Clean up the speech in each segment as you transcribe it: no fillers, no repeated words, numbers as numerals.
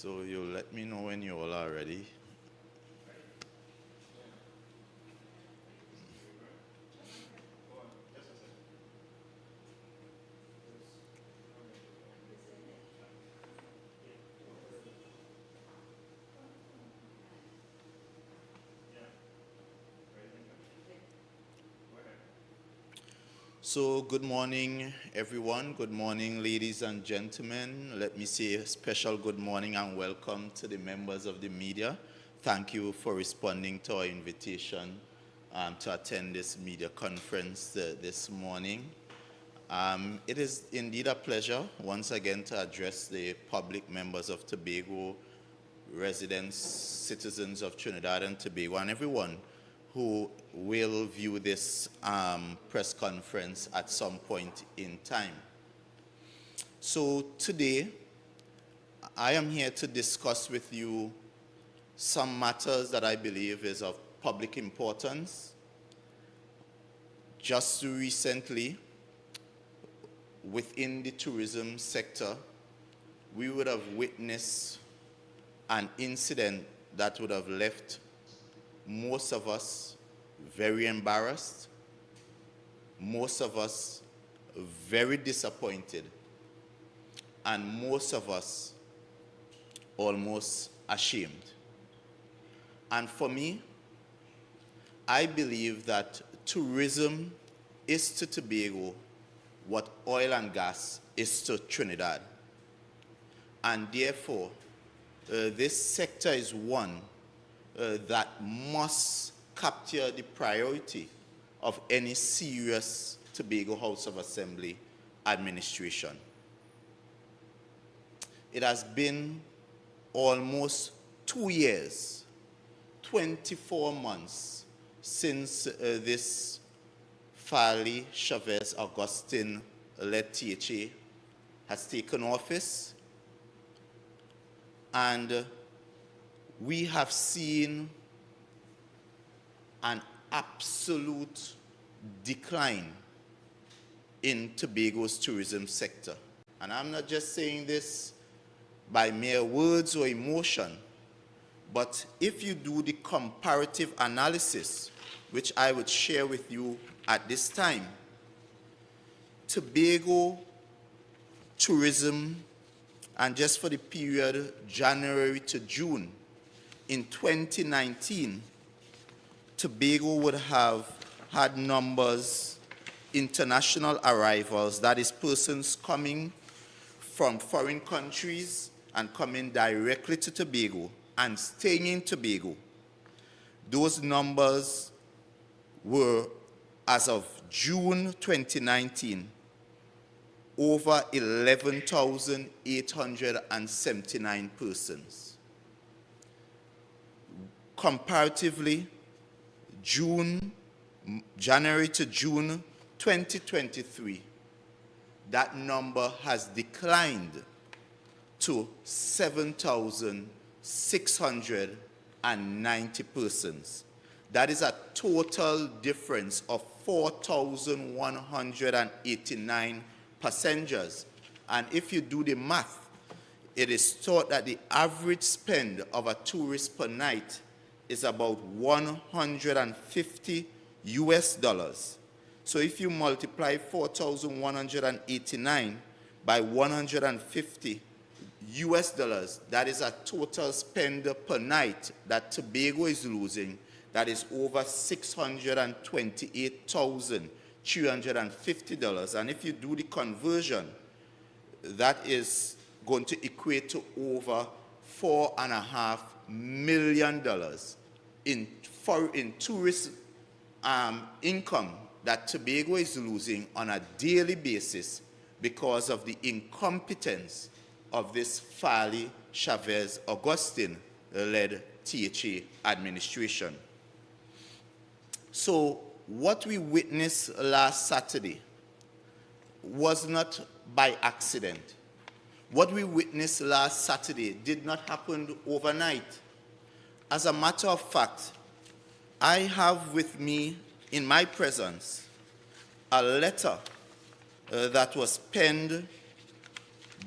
So you let me know when you all are ready. So good morning, everyone. Good morning, ladies and gentlemen. Let me say a special good morning and welcome to the members of the media. Thank you for responding to our invitation to attend this media conference this morning. It is indeed a pleasure once again to address the public members of Tobago, residents, citizens of Trinidad and Tobago, and everyone who will view this press conference at some point in time. So today, I am here to discuss with you some matters that I believe is of public importance. Just recently, within the tourism sector, we would have witnessed an incident that would have left most of us very embarrassed, most of us very disappointed, and most of us almost ashamed. And for me, I believe that tourism is to Tobago what oil and gas is to Trinidad. And therefore, this sector is one that must capture the priority of any serious Tobago House of Assembly administration. It has been almost 2 years, 24 months since this Fali Chavez Augustine-led THA has taken office, and we have seen an absolute decline in Tobago's tourism sector. And I'm not just saying this by mere words or emotion, but if you do the comparative analysis, which I would share with you at this time, Tobago tourism, and just for the period January to June, in 2019, Tobago would have had numbers, international arrivals, that is persons coming from foreign countries and coming directly to Tobago and staying in Tobago. Those numbers were, as of June 2019, over 11,879 persons. Comparatively, January to June 2023, that number has declined to 7,690 persons. That is a total difference of 4,189 passengers. And if you do the math, it is thought that the average spend of a tourist per night is about $150 US. So if you multiply 4,189 by 150 US dollars, that is a total spend per night that Tobago is losing. That is over $628,350. And if you do the conversion, that is going to equate to over $4.5 million in tourist income that Tobago is losing on a daily basis because of the incompetence of this Fali Chavez Augustine-led THA administration. So what we witnessed last Saturday was not by accident. What we witnessed last Saturday did not happen overnight. As a matter of fact, I have with me in my presence a letter that was penned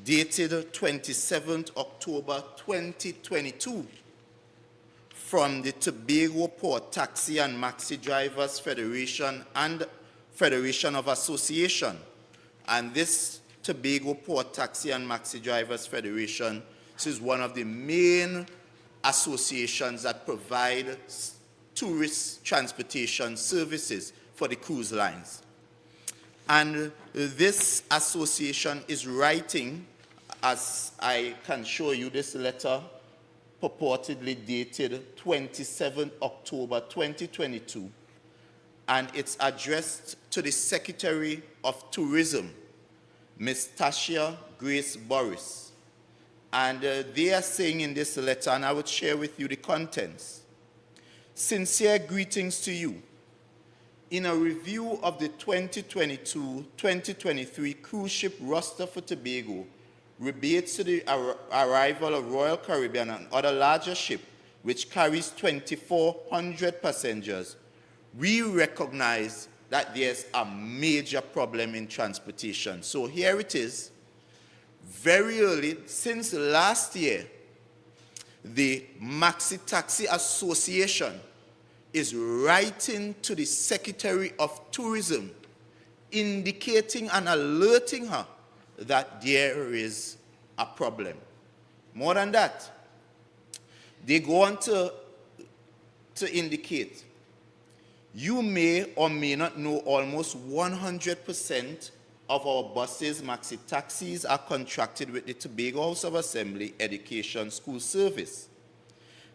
dated 27th October 2022, from the Tobago Port Taxi and Maxi Drivers Federation and Federation of Association. And this Tobago Port Taxi and Maxi Drivers Federation, this is one of the main associations that provide tourist transportation services for the cruise lines. And this association is writing, as I can show you this letter, purportedly dated 27 October 2022, and it's addressed to the Secretary of Tourism, Ms. Tasha Grace Boris. And they are saying in this letter, and I would share with you the contents. Sincere greetings to you. In a review of the 2022-2023 cruise ship roster for Tobago, rebates to the arrival of Royal Caribbean and other larger ships, which carries 2,400 passengers, we recognize that there's a major problem in transportation. So here it is. Very early, since last year, the Maxi Taxi Association is writing to the Secretary of Tourism, indicating and alerting her that there is a problem. More than that, they go on to indicate, you may or may not know almost 100% of our buses, maxi taxis, are contracted with the Tobago House of Assembly Education School Service.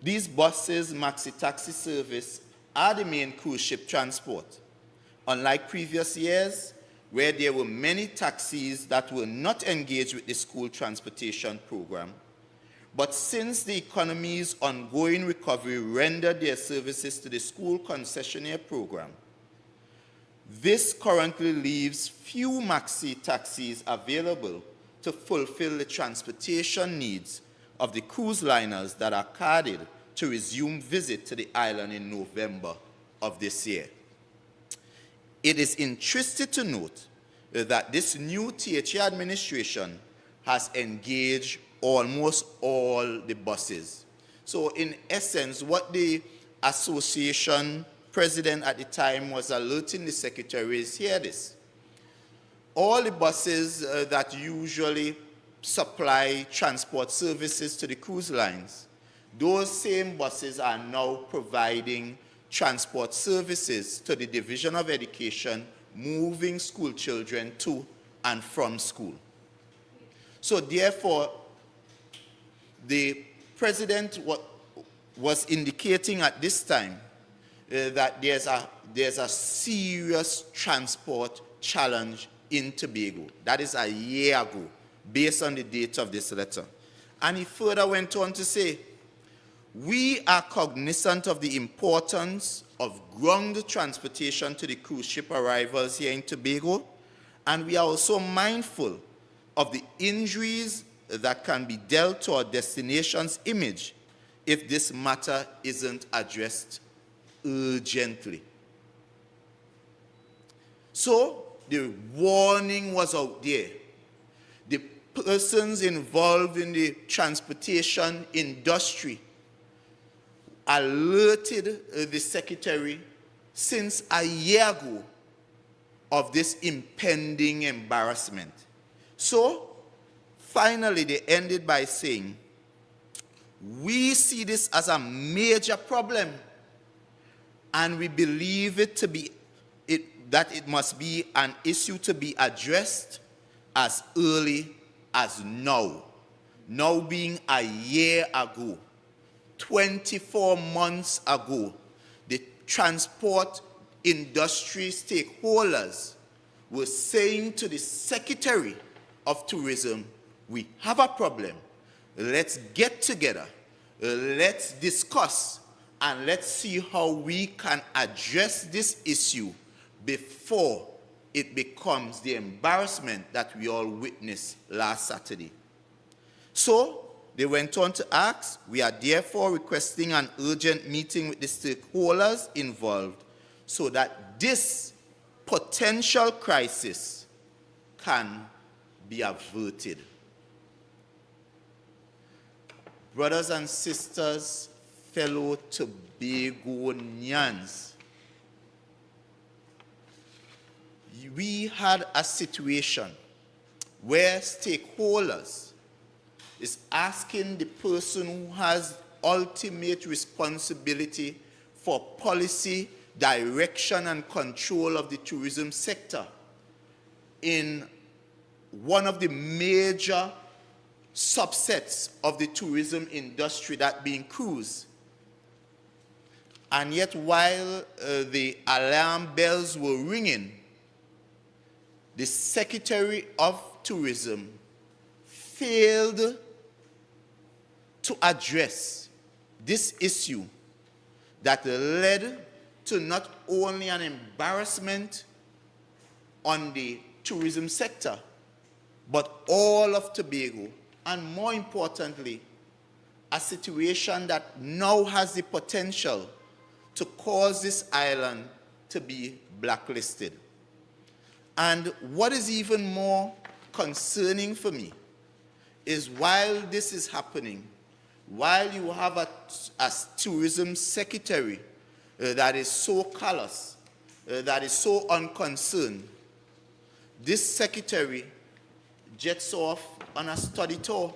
These buses, maxi taxi service, are the main cruise ship transport. Unlike previous years, where there were many taxis that were not engaged with the school transportation program, but since the economy's ongoing recovery rendered their services to the school concessionaire program, this currently leaves few maxi taxis available to fulfill the transportation needs of the cruise liners that are carded to resume visit to the island in November of this year. It is interesting to note that this new THA administration has engaged almost all the buses. So in essence, what the association president at the time was alerting the secretary is, hear this. All the buses that usually supply transport services to the cruise lines, those same buses are now providing transport services to the Division of Education, moving school children to and from school. So therefore, the president was indicating at this time that there's a serious transport challenge in Tobago. That is a year ago, based on the date of this letter. And he further went on to say, we are cognizant of the importance of ground transportation to the cruise ship arrivals here in Tobago, and we are also mindful of the injuries that can be dealt to our destination's image if this matter isn't addressed urgently. So the warning was out there. The persons involved in the transportation industry alerted the secretary since a year ago of this impending embarrassment. So finally they ended by saying, we see this as a major problem, and we believe it to be that it must be an issue to be addressed as early as now. Now being a year ago, 24 months ago, the transport industry stakeholders were saying to the Secretary of Tourism, we have a problem. Let's get together, let's discuss, and let's see how we can address this issue before it becomes the embarrassment that we all witnessed last Saturday. So they went on to ask, we are therefore requesting an urgent meeting with the stakeholders involved so that this potential crisis can be averted. Brothers and sisters, fellow Tobagonians, we had a situation where stakeholders is asking the person who has ultimate responsibility for policy, direction, and control of the tourism sector in one of the major subsets of the tourism industry, that being cruise. And yet, while the alarm bells were ringing, the Secretary of Tourism failed to address this issue that led to not only an embarrassment on the tourism sector, but all of Tobago, and more importantly, a situation that now has the potential to cause this island to be blacklisted. And what is even more concerning for me is, while this is happening, while you have a tourism secretary that is so callous, that is so unconcerned, this secretary jets off on a study tour.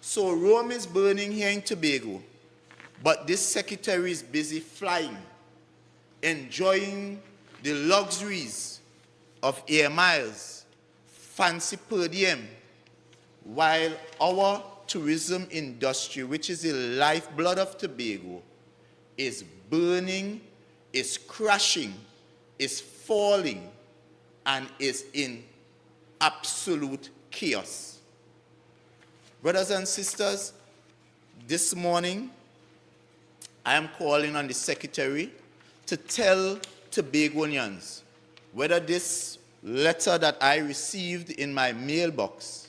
So Rome is burning here in Tobago, but this secretary is busy flying, enjoying the luxuries of air miles, fancy per diem, while our tourism industry, which is the lifeblood of Tobago, is burning, is crashing, is falling, and is in absolute chaos. Brothers and sisters, this morning, I am calling on the Secretary to tell Tobagonians whether this letter that I received in my mailbox,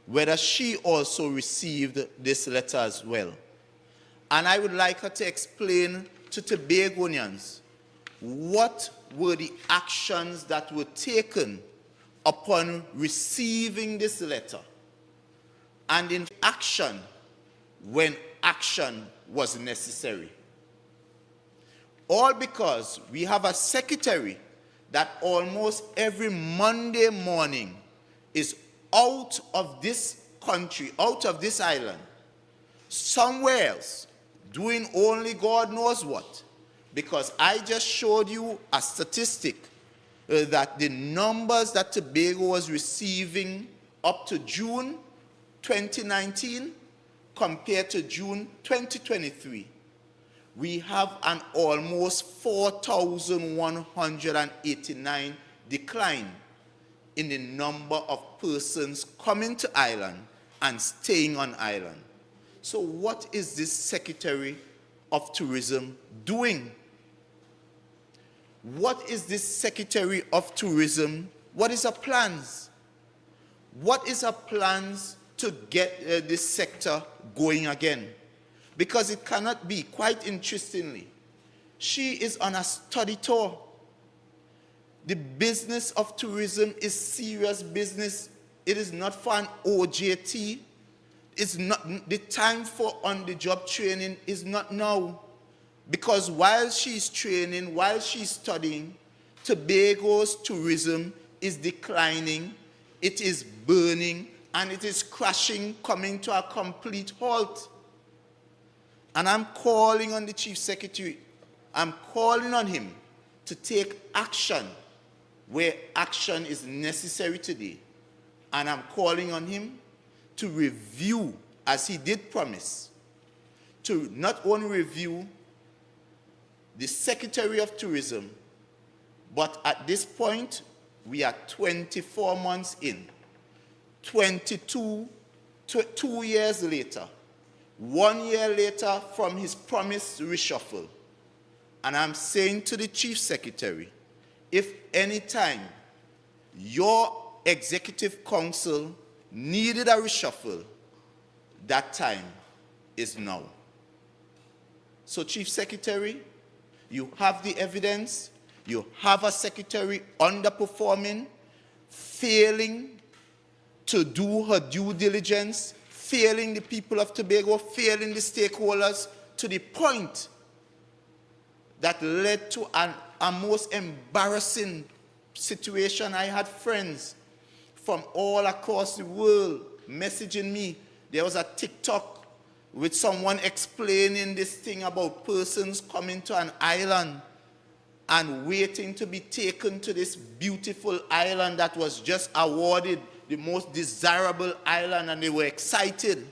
whether she also received this letter as well. And I would like her to explain to Tobagonians what were the actions that were taken upon receiving this letter, and in action when action was necessary. All because we have a secretary that almost every Monday morning is out of this country, out of this island, somewhere else, doing only God knows what. Because I just showed you a statistic that the numbers that Tobago was receiving up to June 2019 compared to June 2023, we have an almost 4,189 decline in the number of persons coming to island and staying on island. So what is this Secretary of Tourism doing? What is this Secretary of Tourism? What is her plans? What is her plans to get this sector going again? Because it cannot be, quite interestingly, she is on a study tour. The business of tourism is serious business. It is not for an OJT. It's not, the time for on-the-job training is not now. Because while she's training, while she's studying, Tobago's tourism is declining, it is burning, and it is crashing, coming to a complete halt. And I'm calling on the Chief Secretary, I'm calling on him to take action where action is necessary today. And I'm calling on him to review, as he did promise, to not only review the Secretary of Tourism, but at this point, we are 24 months in, 2 years later, 1 year later from his promised reshuffle. And I'm saying to the Chief Secretary, if any time your Executive Council needed a reshuffle, that time is now. So, Chief Secretary, you have the evidence. You have a secretary underperforming, failing to do her due diligence, failing the people of Tobago, failing the stakeholders to the point that led to a most embarrassing situation. I had friends from all across the world messaging me. There was a TikTok with someone explaining this thing about persons coming to an island and waiting to be taken to this beautiful island that was just awarded the most desirable island, and they were excited.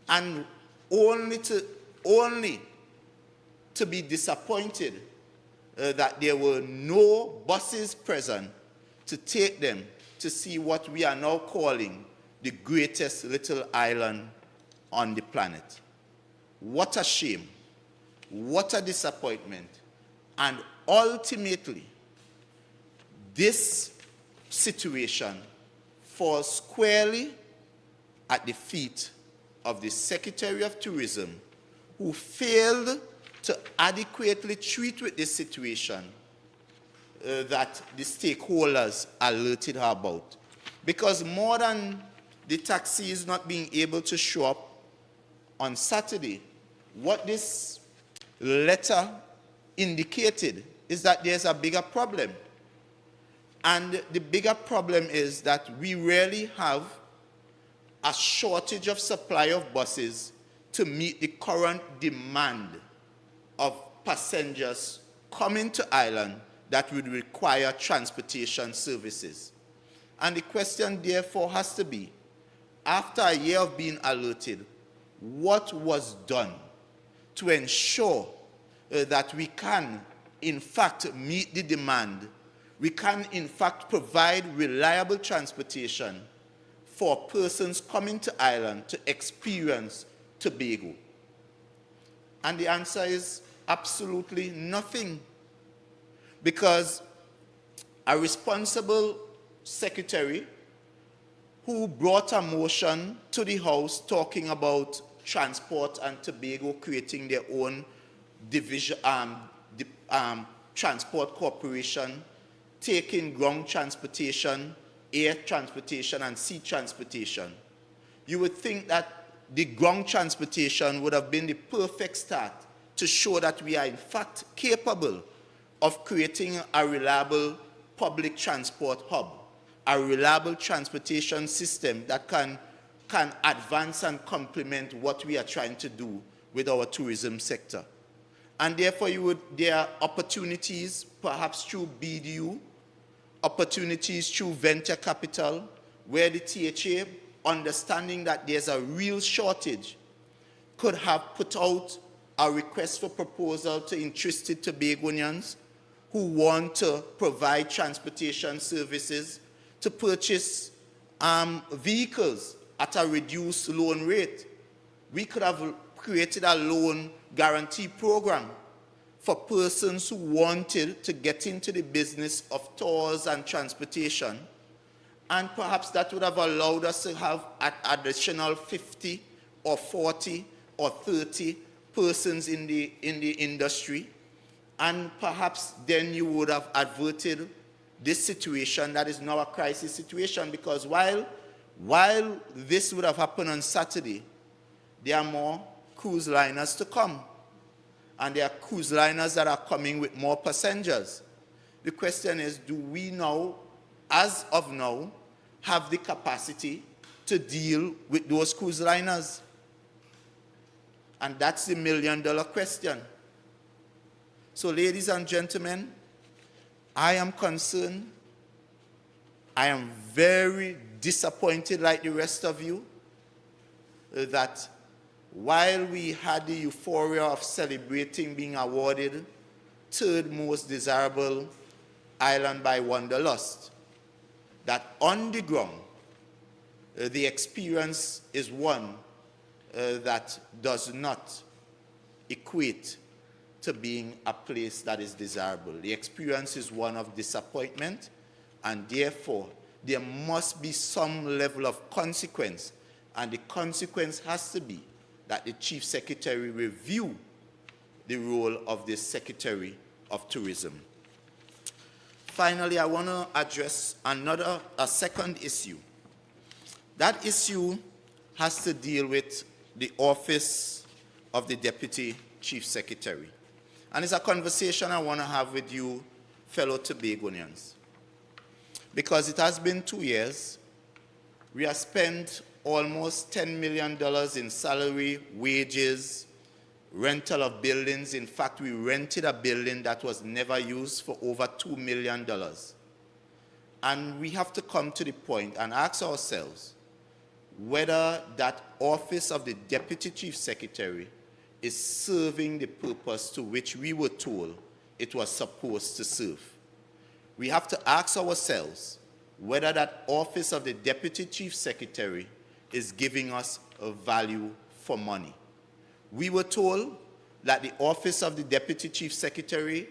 And only to be disappointed that there were no buses present to take them to see what we are now calling the greatest little island on the planet. What a shame. What a disappointment. And ultimately, this situation falls squarely at the feet of the Secretary of Tourism, who failed to adequately treat with this situation that the stakeholders alerted her about. Because more than the taxis not being able to show up on Saturday, what this letter indicated is that there's a bigger problem. And the bigger problem is that we really have a shortage of supply of buses to meet the current demand of passengers coming to Ireland that would require transportation services. And the question therefore has to be, after a year of being alerted, what was done to ensure that we can in fact meet the demand, we can in fact provide reliable transportation for persons coming to Ireland to experience Tobago? And the answer is absolutely nothing, because a responsible secretary who brought a motion to the House talking about Transport and Tobago creating their own division, transport corporation, taking ground transportation, air transportation, and sea transportation. You would think that the ground transportation would have been the perfect start to show that we are in fact capable of creating a reliable public transport hub, a reliable transportation system that can advance and complement what we are trying to do with our tourism sector. And therefore, there are opportunities, perhaps through BDU, opportunities through venture capital, where the THA, understanding that there's a real shortage, could have put out a request for proposal to interested Tobagonians who want to provide transportation services to purchase vehicles at a reduced loan rate. We could have created a loan guarantee program for persons who wanted to get into the business of tours and transportation, and perhaps that would have allowed us to have an additional 50 or 40 or 30 persons in the industry, and perhaps then you would have averted this situation that is now a crisis situation, because while this would have happened on Saturday, there are more cruise liners to come. And there are cruise liners that are coming with more passengers. The question is, do we now, as of now, have the capacity to deal with those cruise liners? And that's the million-dollar question. So, ladies and gentlemen, I am concerned. I am very disappointed, like the rest of you, that while we had the euphoria of celebrating being awarded third most desirable island by Wanderlust, that on the ground, the experience is one that does not equate to being a place that is desirable. The experience is one of disappointment, and therefore there must be some level of consequence, and the consequence has to be that the Chief Secretary review the role of the Secretary of Tourism. Finally, I want to address a second issue. That issue has to deal with the office of the Deputy Chief Secretary. And it's a conversation I want to have with you, fellow Tobagonians. Because it has been 2 years, we have spent almost $10 million in salary, wages, rental of buildings. In fact, we rented a building that was never used for over $2 million. And we have to come to the point and ask ourselves whether that office of the Deputy Chief Secretary is serving the purpose to which we were told it was supposed to serve. We have to ask ourselves whether that office of the Deputy Chief Secretary is giving us a value for money. We were told that the office of the Deputy Chief Secretary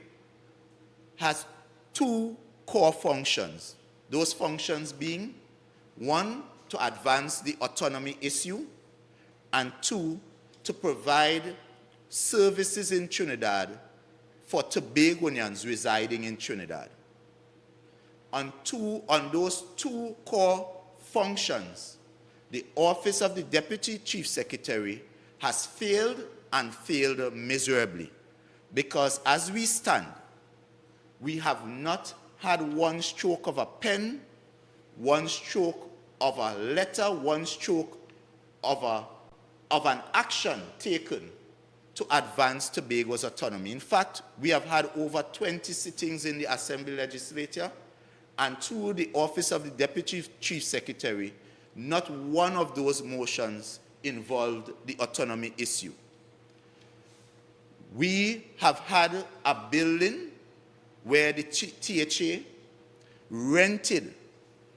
has 2 core functions. Those functions being, 1, to advance the autonomy issue, and 2, to provide services in Trinidad for Tobagonians residing in Trinidad. On those 2 core functions, the office of the Deputy Chief Secretary has failed and failed miserably, because as we stand, we have not had 1 stroke of a pen, 1 stroke of a letter, 1 stroke of an action taken to advance Tobago's autonomy. In fact, we have had over 20 sittings in the Assembly Legislature, and through the office of the Deputy Chief Secretary, not one of those motions involved the autonomy issue. We have had a building where the THA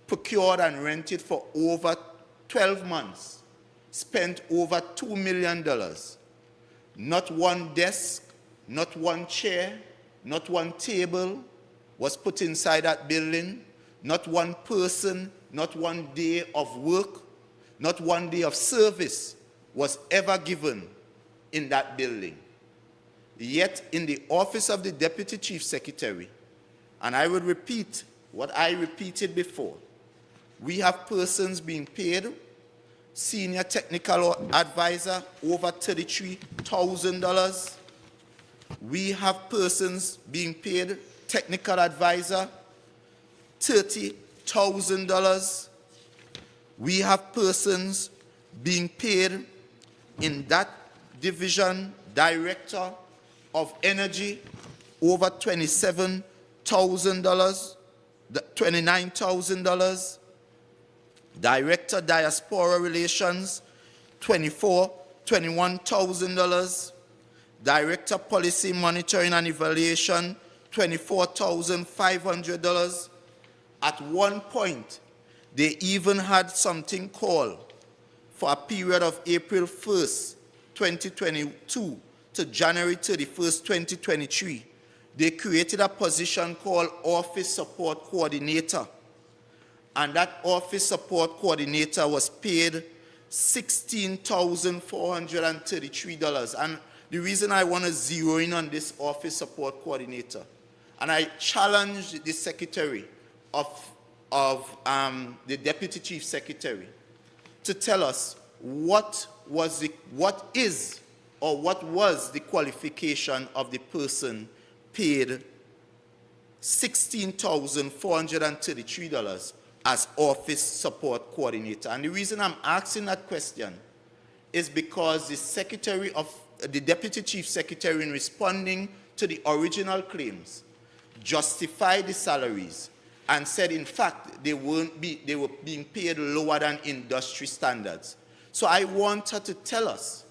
procured and rented for over 12 months, spent over $2 million. Not 1 desk, not 1 chair, not 1 table was put inside that building, not 1 person, not 1 day of work, not 1 day of service was ever given in that building. Yet in the office of the Deputy Chief Secretary, and I will repeat what I repeated before, we have persons being paid, senior technical advisor, over $33,000. We have persons being paid, technical advisor, $30,000. We have persons being paid in that division, director of energy, over $27,000, $29,000. Director diaspora relations, $21,000. Director policy monitoring and evaluation, $24,500. At one point, they even had something called, for a period of April 1st, 2022 to January 31st, 2023, they created a position called Office Support Coordinator. And that Office Support Coordinator was paid $16,433. And the reason I want to zero in on this Office Support Coordinator, and I challenged the Secretary of the Deputy Chief Secretary to tell us what was the qualification of the person paid $16,433 as Office Support Coordinator. And the reason I'm asking that question is because the Deputy Chief Secretary, in responding to the original claims, justified the salaries and said, in fact, they were being paid lower than industry standards. So I want her to tell us,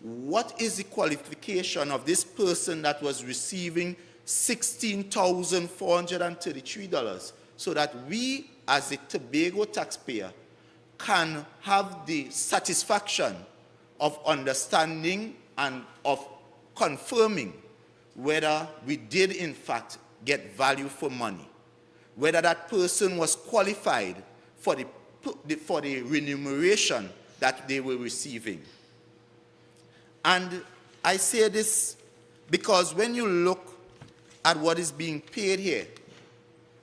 what is the qualification of this person that was receiving $16,433, so that we, as a Tobago taxpayer, can have the satisfaction of understanding and of confirming whether we did, in fact, get value for money, whether that person was qualified for the remuneration that they were receiving. And I say this because when you look at what is being paid here,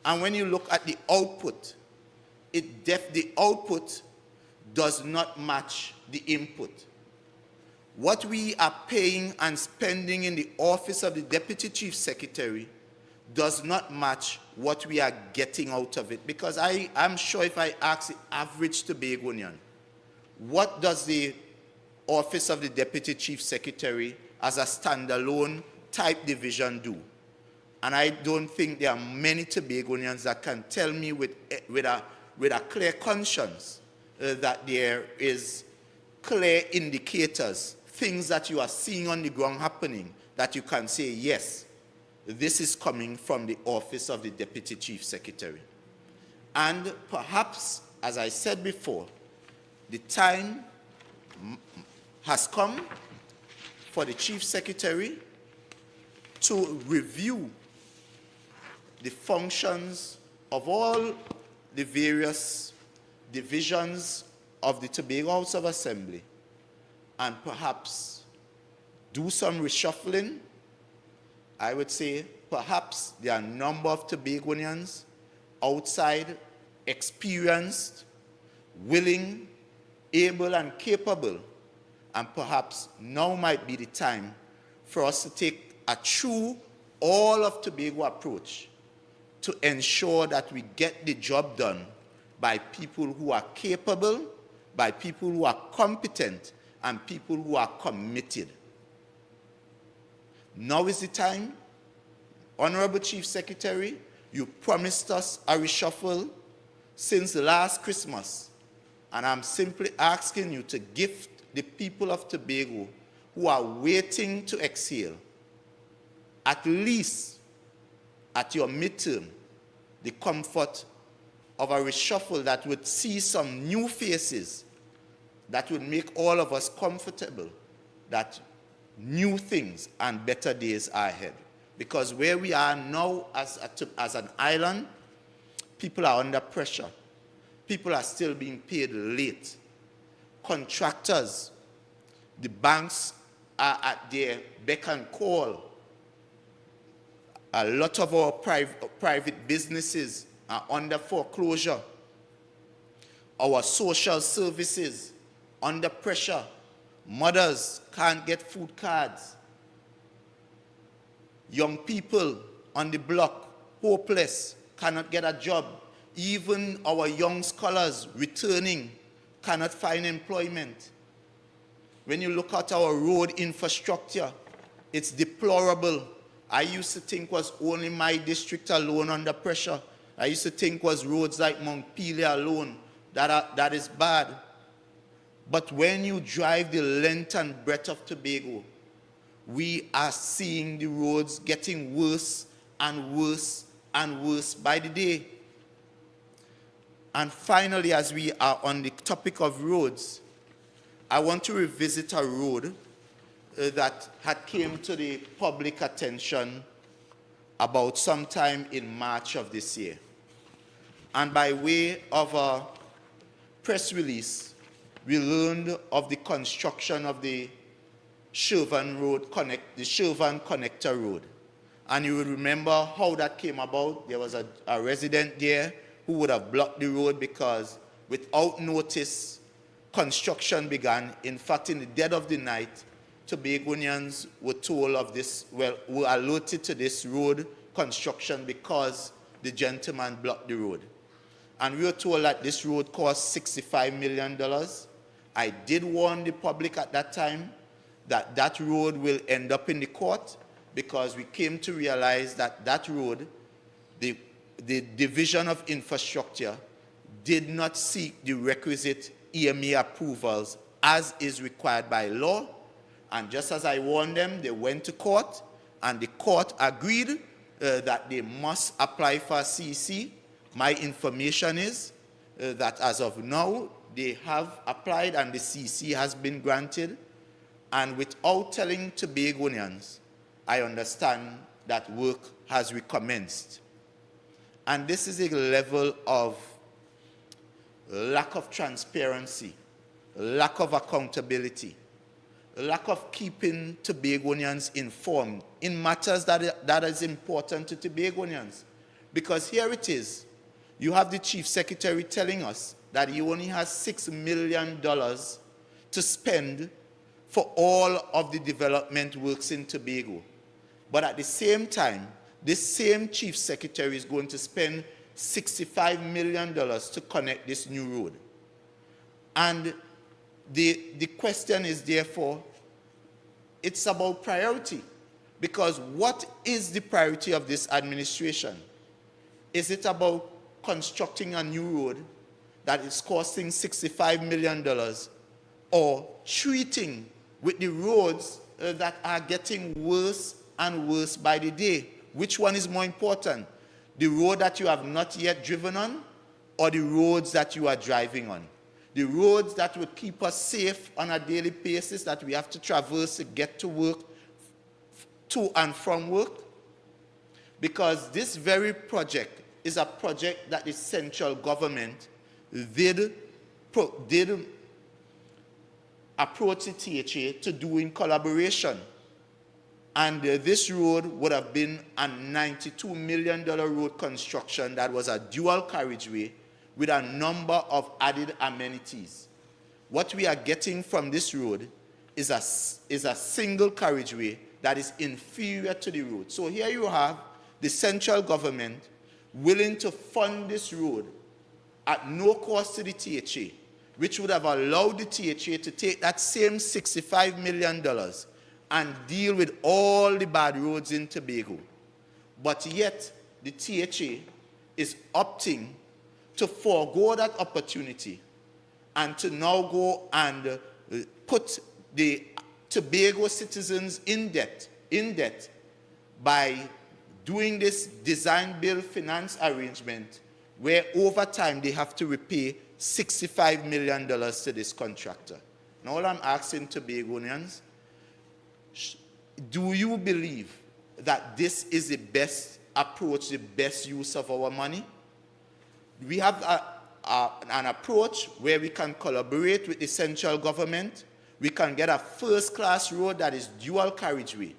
and when you look at the output, the output does not match the input. What we are paying and spending in the office of the Deputy Chief Secretary does not match what we are getting out of it. Because I'm sure if I ask the average Tobagonian, what does the office of the Deputy Chief Secretary as a standalone type division do? And I don't think there are many Tobagonians that can tell me with a clear conscience that there is clear indicators, things that you are seeing on the ground happening, that you can say, yes, this is coming from the office of the Deputy Chief Secretary. And perhaps, as I said before, the time has come for the Chief Secretary to review the functions of all the various divisions of the Tobago House of Assembly and perhaps do some reshuffling. I would say perhaps there are a number of Tobagonians outside, experienced, willing, able and capable, and perhaps now might be the time for us to take a true all of Tobago approach to ensure that we get the job done by people who are capable, by people who are competent, and people who are committed. Now is the time. Honorable Chief Secretary, you promised us a reshuffle since last Christmas, and I'm simply asking you to gift the people of Tobago who are waiting to exhale, at least at your midterm, the comfort of a reshuffle that would see some new faces, that would make all of us comfortable that new things and better days are ahead. Because where we are now as an island, people are under pressure. People are still being paid late. Contractors, the banks are at their beck and call. A lot of our private businesses are under foreclosure. Our social services under pressure. Mothers can't get food cards. Young people on the block, hopeless, cannot get a job. Even our young scholars returning cannot find employment. When you look at our road infrastructure, it's deplorable. I used to think was only my district alone under pressure. I used to think was roads like Montpelier alone that is bad. But when you drive the length and breadth of Tobago, we are seeing the roads getting worse and worse and worse by the day. And finally, as we are on the topic of roads, I want to revisit a road that had came to the public attention about sometime in March of this year. And by way of a press release, we learned of the construction of the Shervan Connector Road. And you will remember how that came about. There was a resident there who would have blocked the road because without notice, construction began. In fact, in the dead of the night, Tobagonians were told of this, were alerted to this road construction because the gentleman blocked the road. And we were told that this road cost $65 million. I did warn the public at that time that that road will end up in the court because we came to realize that that road, the Division of Infrastructure, did not seek the requisite EMA approvals as is required by law. And just as I warned them, they went to court, and the court agreed that they must apply for a CEC. My information is that as of now, they have applied and the CEC has been granted. And without telling Tobagonians, I understand that work has recommenced. And this is a level of lack of transparency, lack of accountability, lack of keeping Tobagonians informed in matters that is important to Tobagonians. Because here it is, You have the Chief Secretary telling us that he only has $6 million to spend for all of the development works in Tobago. But at the same time, this same Chief Secretary is going to spend $65 million to connect this new road. And the question is therefore, it's about priority. Because what is the priority of this administration? Is it about constructing a new road that is costing $65 million, or treating with the roads that are getting worse and worse by the day? Which one is more important? The road that you have not yet driven on, or the roads that you are driving on? The roads that will keep us safe on a daily basis, that we have to traverse to get to work, to and from work? Because this very project is a project that the central government did approach the THA to do in collaboration. And this road would have been a $92 million road construction that was a dual carriageway with a number of added amenities. What we are getting from this road is a single carriageway that is inferior to the road. So here you have the central government willing to fund this road at no cost to the THA, which would have allowed the THA to take that same $65 million and deal with all the bad roads in Tobago. But yet, the THA is opting to forego that opportunity and to now go and put the Tobago citizens in debt by doing this design-build finance arrangement where over time they have to repay $65 million to this contractor. Now all I'm asking Tobagonians, do you believe that this is the best approach, the best use of our money? We have an approach where we can collaborate with the central government. We can get a first-class road that is dual carriageway,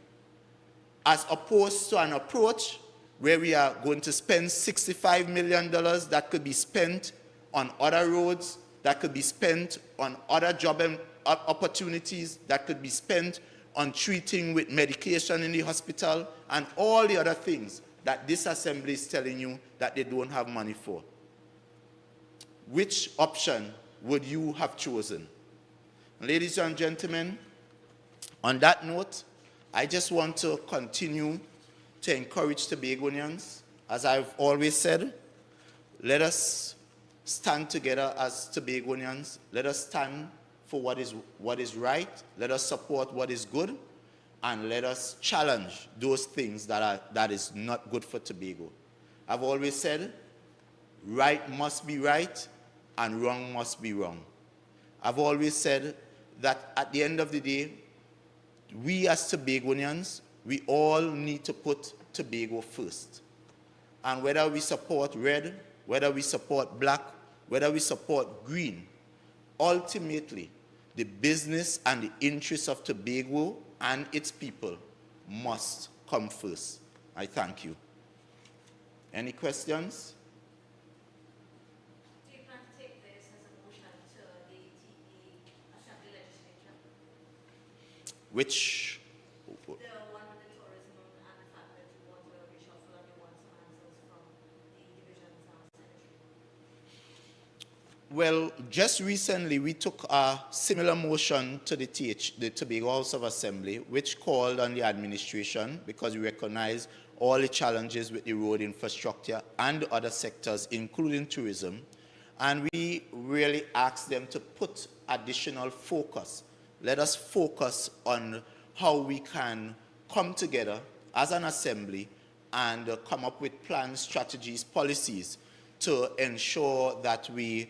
as opposed to an approach where we are going to spend $65 million that could be spent on other roads, that could be spent on other job opportunities, that could be spent on treating with medication in the hospital, and all the other things that this assembly is telling you that they don't have money for. Which option would you have chosen? Ladies and gentlemen, on that note, I just want to continue to encourage Tobagonians. As I've always said, let us stand together as Tobagonians. Let us stand for what is right. Let us support what is good. And let us challenge those things that is not good for Tobago. I've always said, right must be right and wrong must be wrong. I've always said that at the end of the day, we as Tobagonians, we all need to put Tobago first. And whether we support red, whether we support black, whether we support green, ultimately, the business and the interests of Tobago and its people must come first. I thank you. Any questions? Do you plan to take this as a motion to the Assembly Legislature? Which? The one with the tourism and the fact that you want to reshuffle and you want some answers from the divisions and secretary. Well, just recently we took a similar motion to the Tobago House of Assembly, which called on the administration, because we recognize all the challenges with the road infrastructure and other sectors, including tourism, and we really asked them to put additional focus. Let us focus on how we can come together as an assembly and come up with plans, strategies, policies to ensure that we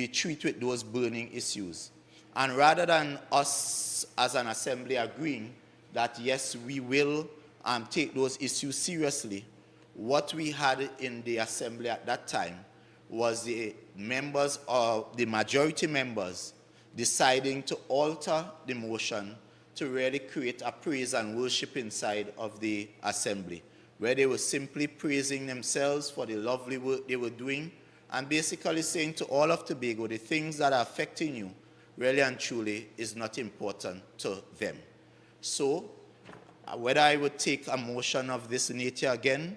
treat with those burning issues. And rather than us as an assembly agreeing that yes, we will take those issues seriously, what we had in the assembly at that time was the members of the majority members deciding to alter the motion to really create a praise and worship inside of the assembly, where they were simply praising themselves for the lovely work they were doing, and basically saying to all of Tobago, the things that are affecting you really and truly is not important to them. So whether I would take a motion of this nature again,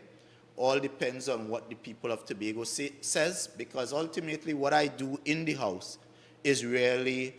all depends on what the people of Tobago says, because ultimately what I do in the House is really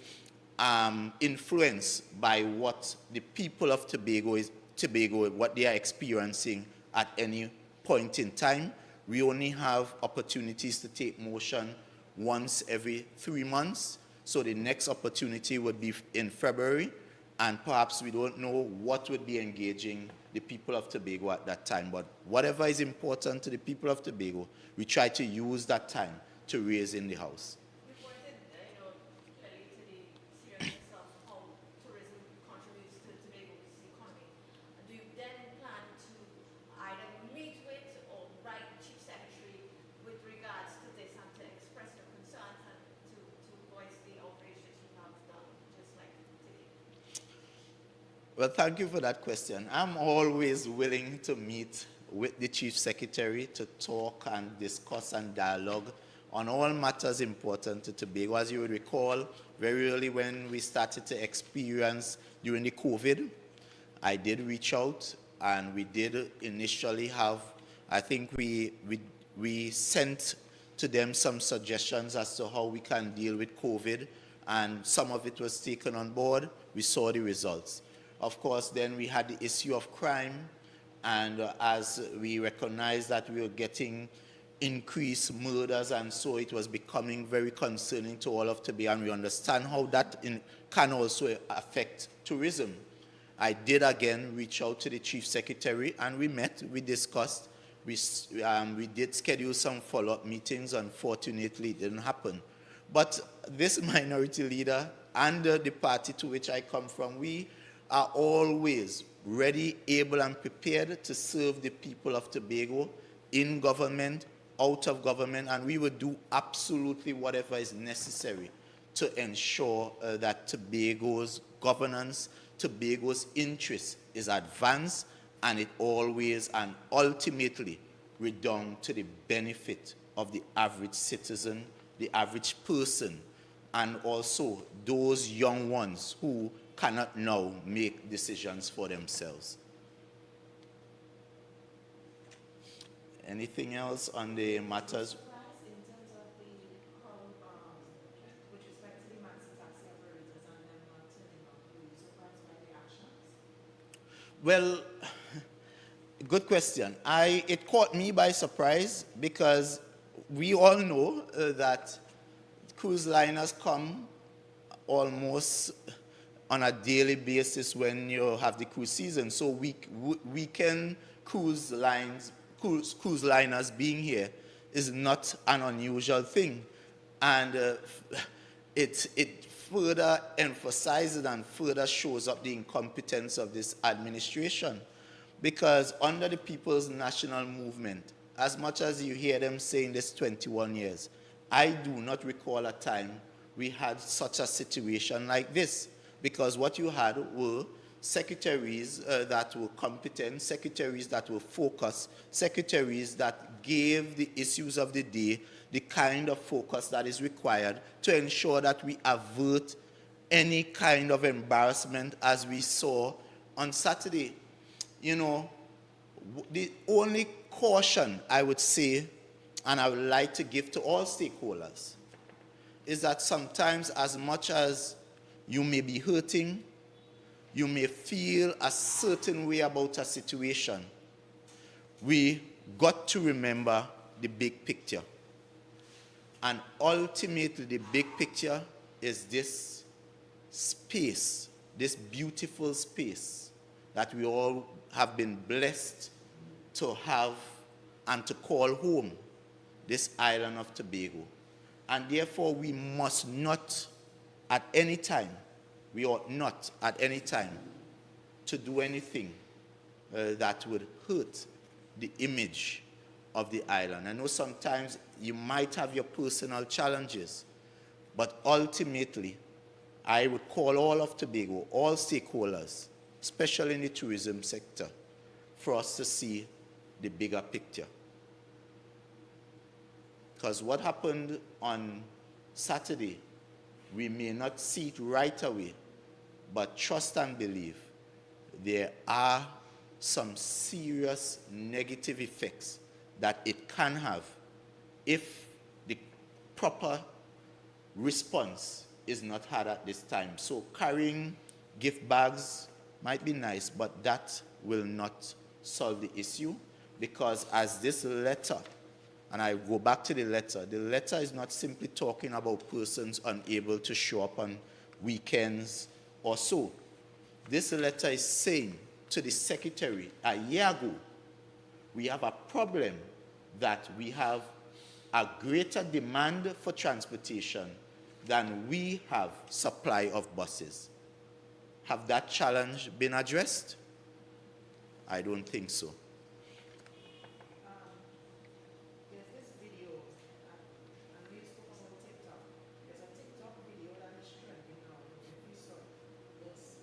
influenced by what the people of Tobago, what they are experiencing at any point in time. We only have opportunities to take motion once every 3 months. So the next opportunity would be in February, and perhaps we don't know what would be engaging the people of Tobago at that time. But whatever is important to the people of Tobago, we try to use that time to raise in the House. You pointed, clearly to the seriousness of how tourism contributes to Tobago's economy. Do you then plan to either meet with or write the Chief Secretary with regards to this and to express your concerns and to voice the outrage that you have done, just like today? Well, thank you for that question. I'm always willing to meet with the Chief Secretary to talk and discuss and dialogue on all matters important to Tobago. As you would recall, very early when we started to experience during the COVID, I did reach out, and we did initially have, I think we sent to them some suggestions as to how we can deal with COVID, and some of it was taken on board. We saw the results. Of course, then we had the issue of crime, and as we recognized that we were getting increased murders, and so it was becoming very concerning to all of Tobago, and we understand how that can also affect tourism. I did again reach out to the Chief Secretary, and we met, we discussed, we did schedule some follow-up meetings. Unfortunately, it didn't happen. But this minority leader and the party to which I come from, we are always ready, able, and prepared to serve the people of Tobago in government, out of government, and we would do absolutely whatever is necessary to ensure that Tobago's governance, Tobago's interest is advanced, and it always and ultimately redound to the benefit of the average citizen, the average person, and also those young ones who cannot now make decisions for themselves. Anything else on the matters? In terms of the crowd, with respect to the maxi taxi operators and them not turning up, were you surprised by the actions? Well, good question. It caught me by surprise, because we all know that cruise liners come almost on a daily basis when you have the cruise season. So weekend cruise liners being here is not an unusual thing. And it further emphasizes and further shows up the incompetence of this administration. Because under the People's National Movement, as much as you hear them saying this 21 years, I do not recall a time we had such a situation like this. Because what you had were secretaries that were competent, secretaries that were focused, secretaries that gave the issues of the day the kind of focus that is required to ensure that we avert any kind of embarrassment as we saw on Saturday. You know, the only caution I would say, and I would like to give to all stakeholders, is that sometimes, as much as you may be hurting, you may feel a certain way about a situation, we got to remember the big picture. And ultimately, the big picture is this space, this beautiful space that we all have been blessed to have and to call home, this island of Tobago. And therefore, we must not at any time, we ought not at any time to do anything that would hurt the image of the island. I know sometimes you might have your personal challenges, but ultimately, I would call all of Tobago, all stakeholders, especially in the tourism sector, for us to see the bigger picture. Because what happened on Saturday, we may not see it right away, but trust and believe, there are some serious negative effects that it can have if the proper response is not had at this time. So carrying gift bags might be nice, but that will not solve the issue, because as this letter, and I go back to the letter is not simply talking about persons unable to show up on weekends or so. This letter is saying to the secretary, a year ago, we have a problem that we have a greater demand for transportation than we have supply of buses. Have that challenge been addressed? I don't think so. There's this video, and we spoke about TikTok. There's a TikTok video that is trending now. If you saw this,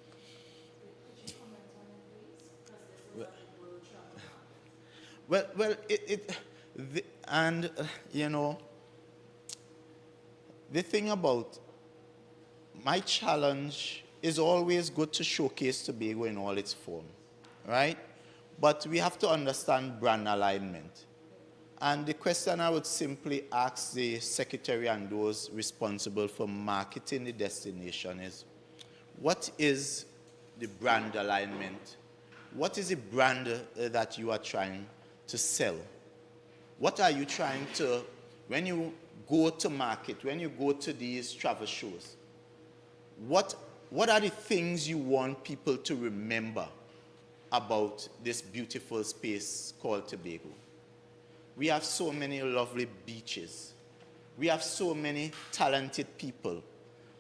could you comment on it, please? Because this is a World Travel Market. You know, the thing about my challenge is always good to showcase Tobago in all its form, right? But we have to understand brand alignment. And the question I would simply ask the secretary and those responsible for marketing the destination is, what is the brand alignment? What is the brand that you are trying to sell? What are you trying to, when you go to market, when you go to these travel shows, what are the things you want people to remember about this beautiful space called Tobago? We have so many lovely beaches. We have so many talented people.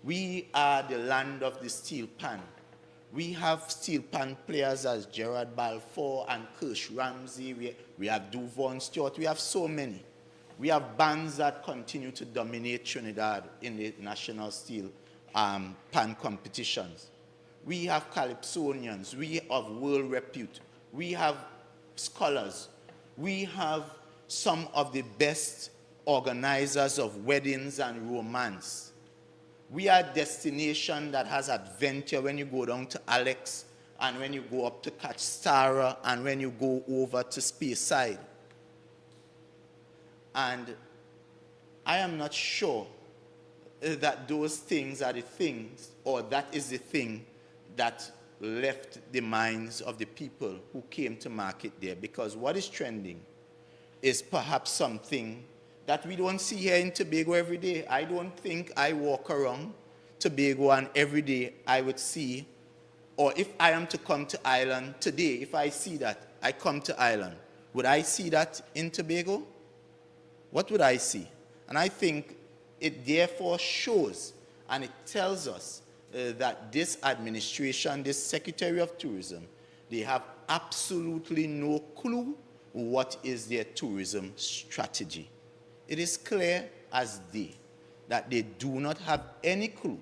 We are the land of the steel pan. We have steel pan players as Gerard Balfour and Kirsch Ramsey. We have Duvon Stewart. We have so many. We have bands that continue to dominate Trinidad in the national steel pan competitions. We have calypsonians. We have world repute. We have scholars. We have some of the best organizers of weddings and romance. We are a destination that has adventure when you go down to Alex, and when you go up to catch Stara, and when you go over to Speyside. And I am not sure that those things are the things, or that is the thing that left the minds of the people who came to market there. Because what is trending is perhaps something that we don't see here in Tobago every day. I don't think I walk around Tobago and every day I would see, or if I am to come to Ireland today, if I see that, I come to Ireland, would I see that in Tobago? What would I see? And I think it therefore shows and it tells us that this administration, this Secretary of Tourism, they have absolutely no clue what is their tourism strategy. It is clear as day that they do not have any clue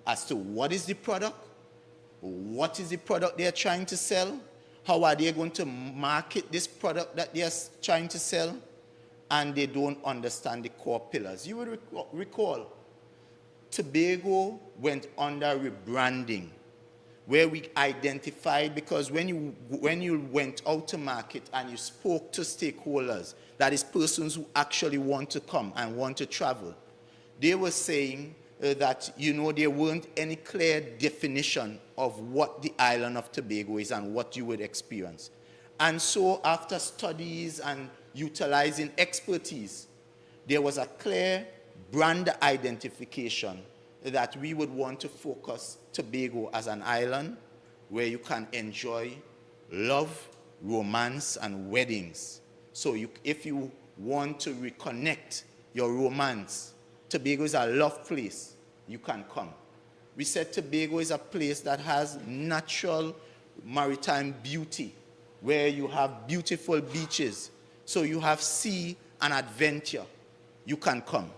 as to what is the product they are trying to sell, how are they going to market this product that they are trying to sell, and they don't understand the core pillars. You will recall, Tobago went under rebranding, where we identified, because when you went out to market and you spoke to stakeholders, that is persons who actually want to come and want to travel, they were saying that, there weren't any clear definition of what the island of Tobago is and what you would experience. And so after studies and utilizing expertise, there was a clear brand identification that we would want to focus Tobago as an island where you can enjoy love, romance, and weddings. So if you want to reconnect your romance, Tobago is a love place. You can come. We said Tobago is a place that has natural maritime beauty, where you have beautiful beaches. So you have sea and adventure. You can come.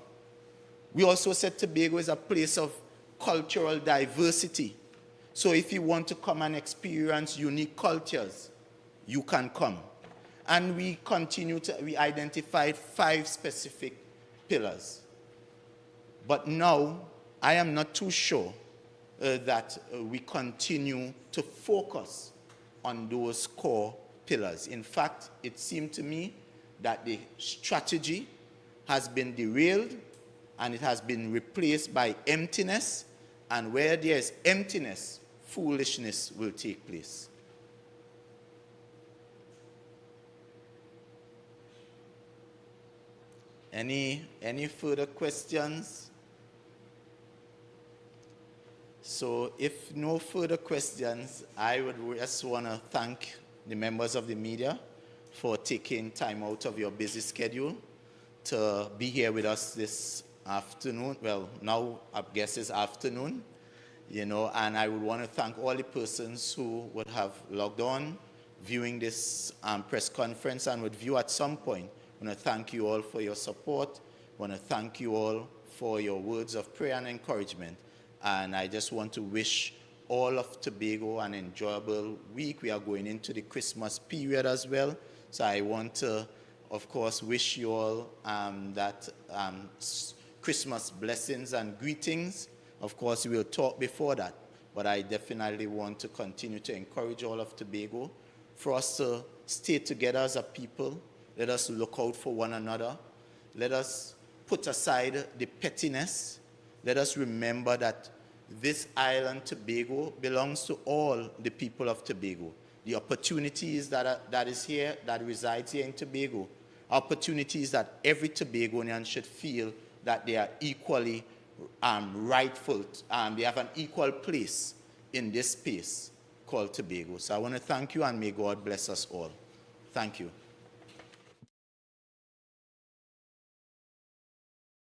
We also said Tobago is a place of cultural diversity. So if you want to come and experience unique cultures, you can come. And we identified 5 specific pillars. But now, I am not too sure that we continue to focus on those core pillars. In fact, it seemed to me that the strategy has been derailed and it has been replaced by emptiness, and where there is emptiness, foolishness will take place. Any further questions? So if no further questions, I would just want to thank the members of the media for taking time out of your busy schedule to be here with us this afternoon. Well, now I guess it's afternoon, and I would want to thank all the persons who would have logged on, viewing this press conference and would view at some point. I want to thank you all for your support. I want to thank you all for your words of prayer and encouragement. And I just want to wish all of Tobago an enjoyable week. We are going into the Christmas period as well. So I want to, of course, wish you all Christmas blessings and greetings. Of course, we'll talk before that. But I definitely want to continue to encourage all of Tobago for us to stay together as a people. Let us look out for one another. Let us put aside the pettiness. Let us remember that this island, Tobago, belongs to all the people of Tobago. The opportunities that resides here in Tobago, opportunities that every Tobagonian should feel that they are equally rightful. They have an equal place in this space called Tobago. So I want to thank you, and may God bless us all. Thank you.